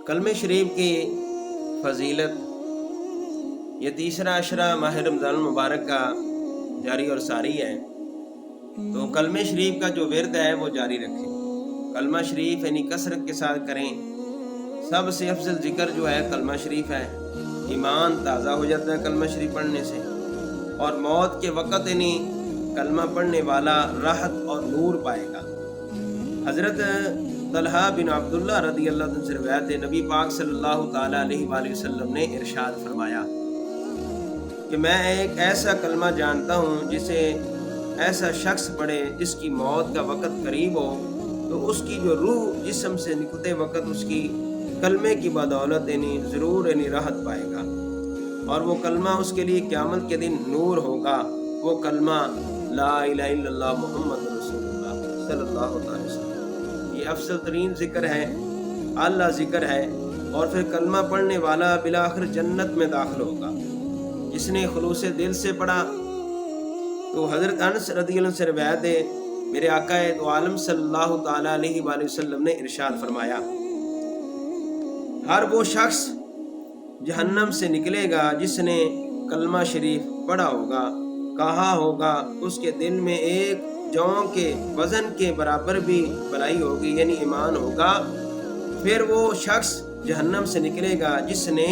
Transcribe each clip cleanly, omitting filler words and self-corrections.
कलमे शरीफ की फजीलत, ये तीसरा अशरा माह रमज़ान मुबारक का जारी और सारी है। तो कलमे शरीफ का जो विर्द है वो जारी रखें। कलमा शरीफ यानी कसरत के साथ करें। सबसे अफजल जिक्र जो है कलमा शरीफ है। ईमान ताज़ा हो जाता है कलमा शरीफ पढ़ने से, और मौत के वक़्त यानी कलमा पढ़ने वाला राहत और नूर पाएगा। हज़रत तलहा बिन अब्दुल्लाह रदी अल्लाह अन्हु से रिवायत है, नबी पाक सल्लल्लाहु ताला अलैहि वसल्लम ने इरशाद फरमाया कि मैं एक ऐसा कलमा जानता हूँ जिसे ऐसा शख्स पढ़े जिसकी मौत का वक़्त करीब हो, तो उसकी जो रूह जिस्म से निकलते वक़्त उसकी कलमे की बदौलत यानी ज़रूर यानी राहत पाएगा, और वो कलमा उसके लिए क़यामत के दिन नूर होगा। वो कलमा ला इलाहा इल्लल्लाह मुहम्मद रसूलुल्लाह सल्लल्लाहु अलैहि वसल्लम। ये अफसल तरीन ज़िक्र है, आला ज़िक्र है। और फिर कलमा पढ़ने वाला बिलाखिर जन्नत में दाखिल होगा जिसने खुलूस दिल से पढ़ा। तो हज़रत अनस रज़ी अल्लाह से रिवायत है, मेरे आका दो आलम सल्लल्लाहु ताला अलैहि वसल्लम ने इरशाद फरमाया, हर वो शख्स जहन्नम से निकलेगा जिसने कलमा शरीफ पढ़ा होगा, कहा होगा, उसके दिल में एक जौ के वज़न के बराबर भी भलाई होगी यानी ईमान होगा। फिर वो शख्स जहन्नम से निकलेगा जिसने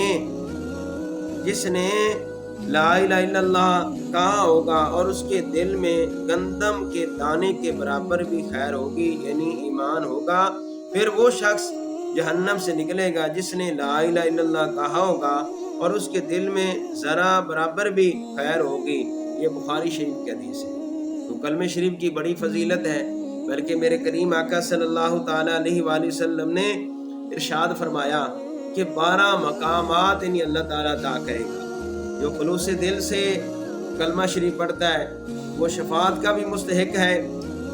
ला इलाहा इल्लल्लाह कहा होगा और उसके दिल में गंदम के दाने के बराबर भी खैर होगी यानी ईमान होगा। फिर वो शख्स जहन्नम से निकलेगा जिसने ला इलाहा इल्लल्लाह कहा होगा और उसके दिल में ज़रा बराबर भी खैर होगी। ये बुखारी शरीफ की हदीस है। तो कलमे शरीफ की बड़ी फजीलत है, बल्कि मेरे करीम आका सल्लल्लाहु ताला अलैहि वसल्लम ने इरशाद फरमाया कि 12 मकामात यानी अल्लाह ताला अता करेगा। जो खुलूस दिल से कलमा शरीफ पढ़ता है वो शफाअत का भी मुस्तहिक है,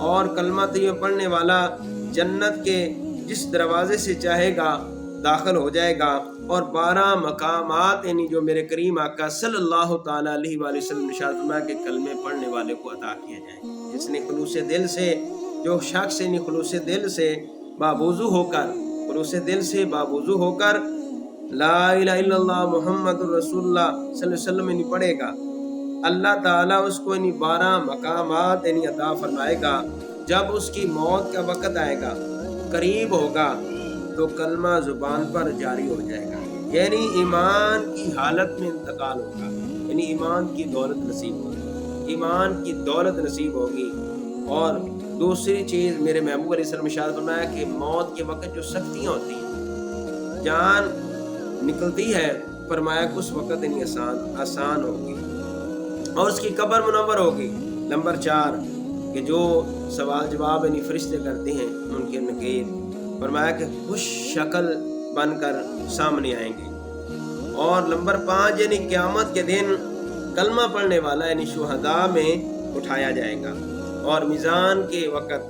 और कलमा तैयब पढ़ने वाला जन्नत के जिस दरवाजे से चाहेगा दाखिल हो जाएगा। और 12 मकामात यानी जो मेरे करीम आका सल्लल्लाहु ताला अलैहि वसल्लम ने इरशाद फरमाया कि कलमे पढ़ने वाले को अता किए जाए, जिसने खुलूस दिल से, जो शख्स यानी खुलूस दिल से बावुज़ू होकर ला इलाहा इल्लल्लाह मुहम्मदुर रसूलुल्लाह सल्लल्लाहु अलैहि वसल्लम यानी पढ़ेगा, अल्लाह ताला उसको यानी 12 मकामात यानी अता फरमाएगा। जब उसकी मौत का वक़्त आएगा, करीब होगा, तो कलमा जुबान पर जारी हो जाएगा यानी ईमान की हालत में इंतकाल होगा, यानी ईमान की दौलत नसीब होगी। और दूसरी चीज़ मेरे महबूब अलैहिस्सलाम ने इरशाद फरमाया कि मौत के वक़्त जो सख्तियाँ होती हैं, जान निकलती है, फरमाया कि उस वक़्त यानी आसान होगी और उसकी कब्र मुनव्वर होगी। नंबर 4 कि जो सवाल जवाब यानी फरिश्ते करते हैं उनके नकीर, फरमाया कि खुश शक्ल बनकर सामने आएंगे। और नंबर 5 यानी क़यामत के दिन कलमा पढ़ने वाला यानी शुहदा में उठाया जाएगा, और मीज़ान के वक़्त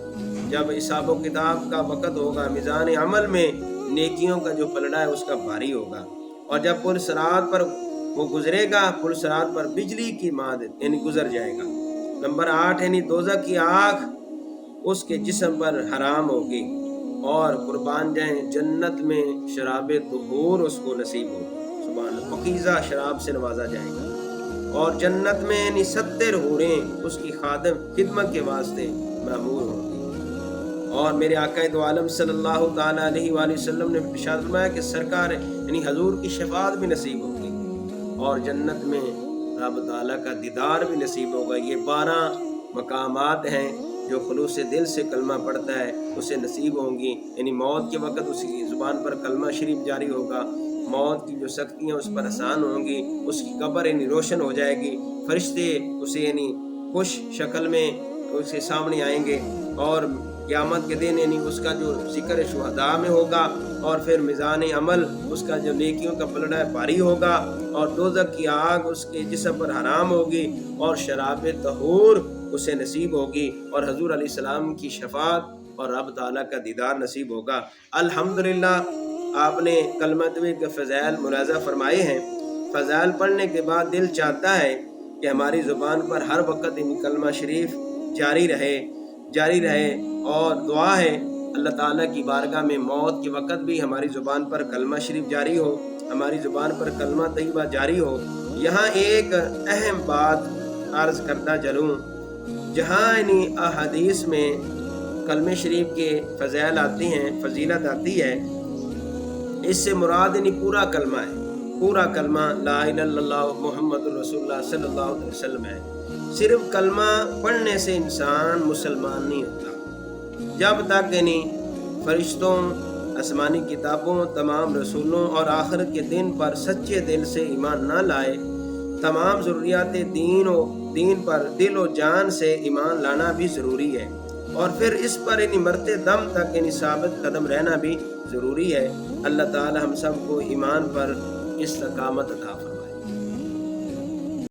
जब हिसाब व किताब का वक़्त होगा, मीज़ान अमल में नेकियों का जो पलड़ा है उसका भारी होगा। और जब पुल सिरात पर वो गुजरेगा, पुल सिरात पर बिजली की माद यानी गुजर जाएगा। नंबर 8 यानी दोज़ख की आग उसके जिस्म पर हराम होगी, और कुर्बान जाए जन्नत में शराब तुहूर उसको नसीब होगी, सुभान अल्लाह, पकीज़ा शराब से नवाजा जाएगा। और जन्नत में यानी 70 हूरें उसकी खादम खिदमत के वास्ते मामूर होंगी। और मेरे आका दो आलम सल्लल्लाहु ताला अलैहि वसल्लम ने इरशाद फरमाया कि सरकार यानी हजूर की शफाअत भी नसीब होगी, और जन्नत में रब ताला का दीदार भी नसीब होगा। ये 12 मकामात हैं जो खुलूस दिल से कलमा पढ़ता है उसे नसीब होंगी, यानी मौत के वक़्त उसकी ज़ुबान पर कलमा शरीफ जारी होगा, मौत की जो सख्तियाँ उस पर आसान होंगी, उसकी कब्र यानी रोशन हो जाएगी, फरिश्ते उसे यानी खुश शक्ल में उसके सामने आएंगे, और क़यामत के दिन यानी उसका जो ज़िक्र शुहदा में होगा, और फिर मीज़ान अमल उसका जो नेकियों का पलड़ा है भारी होगा, और दोज़ख की आग उसके जिस्म पर हराम होगी, और शराब तहूर उसे नसीब होगी, और हजूर अलैहिस्सलाम की शफाअत और रब ताला का दीदार नसीब होगा। अल्हम्दुलिल्लाह आपने कलमा तौहीद के फ़ज़ाइल मुलाज़ा फरमाए हैं। फ़ज़ाइल पढ़ने के बाद दिल चाहता है कि हमारी ज़ुबान पर हर वक़्त इन कलमा शरीफ जारी रहे, और दुआ है اللہ تعالیٰ کی بارگاہ میں موت کے وقت بھی ہماری زبان پر کلمہ شریف جاری ہو، ہماری زبان پر کلمہ طیبہ جاری ہو۔ یہاں ایک اہم بات عرض کرتا چلوں، جہاں احادیث میں کلمہ شریف کے فضائل آتی ہیں، فضیلت آتی ہے، اس سے مراد پورا کلمہ ہے، پورا کلمہ لا الہ الا اللہ محمد رسول اللہ صلی اللہ علیہ وسلم ہے۔ صرف کلمہ پڑھنے سے انسان مسلمان نہیں ہوتا، جب تک فرشتوں، آسمانی کتابوں، تمام رسولوں اور آخرت کے دن پر سچے دل سے ایمان نہ لائے، تمام ضروریات دین پر دل و جان سے ایمان لانا بھی ضروری ہے، اور پھر اس پر مرتے دم تک ثابت قدم رہنا بھی ضروری ہے۔ اللہ تعالی ہم سب کو ایمان پر استقامت عطا فرمائے۔